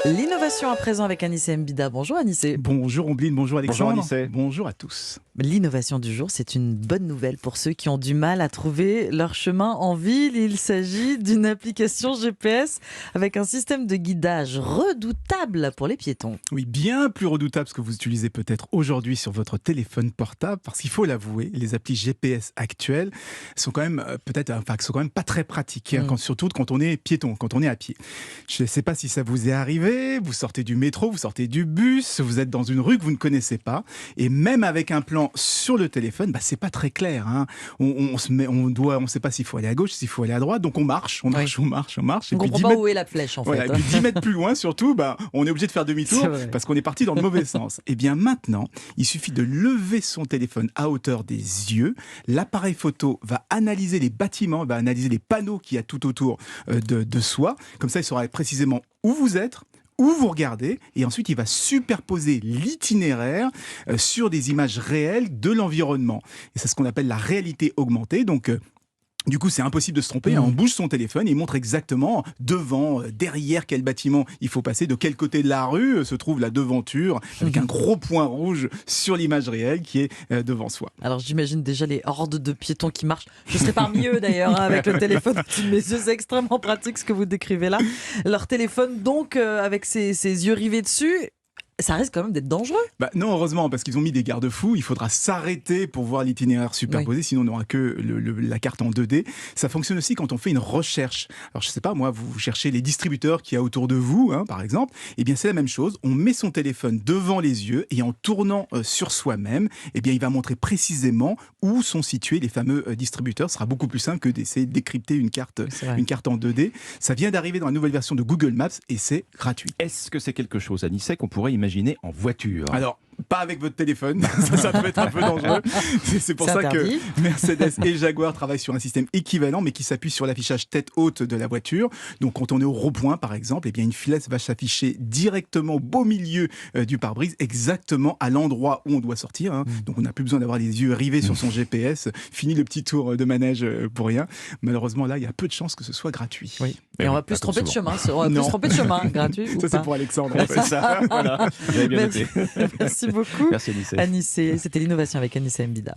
L'innovation à présent avec Anissé Mbida. Bonjour Anissé. Bonjour Ombline, bonjour Alexandre. Bonjour Anissé. Bonjour à tous. L'innovation du jour, c'est une bonne nouvelle pour ceux qui ont du mal à trouver leur chemin en ville. Il s'agit d'une application GPS avec un système de guidage redoutable pour les piétons. Oui, bien plus redoutable que vous utilisez peut-être aujourd'hui sur votre téléphone portable, parce qu'il faut l'avouer, les applis GPS actuelles sont quand même sont quand même pas très pratiques, surtout quand on est piéton, quand on est à pied. Je ne sais pas si ça vous est arrivé, vous sortez du métro, vous sortez du bus, vous êtes dans une rue que vous ne connaissez pas, et même avec un plan sur le téléphone, c'est pas très clair. On sait pas s'il faut aller à gauche, s'il faut aller à droite, donc on marche. On Et comprend pas où est la flèche en fait. Et puis 10 mètres plus loin, surtout, on est obligé de faire demi-tour parce qu'on est parti dans le mauvais sens. Et bien maintenant, il suffit de lever son téléphone à hauteur des yeux. L'appareil photo va analyser les bâtiments, va analyser les panneaux qu'il y a tout autour de soi. Comme ça, il saura précisément où vous êtes, où vous regardez, et ensuite il va superposer l'itinéraire sur des images réelles de l'environnement. Et c'est ce qu'on appelle la réalité augmentée. Donc du coup, c'est impossible de se tromper. On bouge son téléphone et il montre exactement devant, derrière quel bâtiment il faut passer, de quel côté de la rue se trouve la devanture, avec un gros point rouge sur l'image réelle qui est devant soi. Alors j'imagine déjà les hordes de piétons qui marchent. Je serais parmi eux d'ailleurs, avec le téléphone au-dessus de mes yeux. C'est extrêmement pratique ce que vous décrivez là. Leur téléphone donc, avec ses yeux rivés dessus. Ça risque quand même d'être dangereux. Non, heureusement, parce qu'ils ont mis des garde-fous. Il faudra s'arrêter pour voir l'itinéraire superposé, sinon on n'aura que la carte en 2D. Ça fonctionne aussi quand on fait une recherche. Alors, je sais pas, moi, vous cherchez les distributeurs qu'il y a autour de vous, par exemple. Eh bien, c'est la même chose. On met son téléphone devant les yeux et en tournant sur soi-même, eh bien, il va montrer précisément où sont situés les fameux distributeurs. Ce sera beaucoup plus simple que d'essayer de décrypter une carte en 2D. Ça vient d'arriver dans la nouvelle version de Google Maps et c'est gratuit. Est-ce que c'est quelque chose, Anissé, qu'on pourrait imaginer en voiture? Alors, pas avec votre téléphone, ça peut être un peu dangereux. C'est pour ça que Mercedes et Jaguar travaillent sur un système équivalent, mais qui s'appuie sur l'affichage tête haute de la voiture. Donc quand on est au rond-point, par exemple, eh bien une flèche va s'afficher directement au beau milieu du pare-brise, exactement à l'endroit où on doit sortir. Donc on n'a plus besoin d'avoir les yeux rivés sur son GPS. Fini le petit tour de manège pour rien. Malheureusement, là, il y a peu de chances que ce soit gratuit. Oui. Et on va plus se tromper de chemin. On va plus se tromper de chemin, gratuit. Ça, c'est pour Alexandre. C'est ça, voilà. J'avais bien noté. Merci beaucoup. Merci Anissé. Anissé, c'était l'innovation avec Anissé Mbida.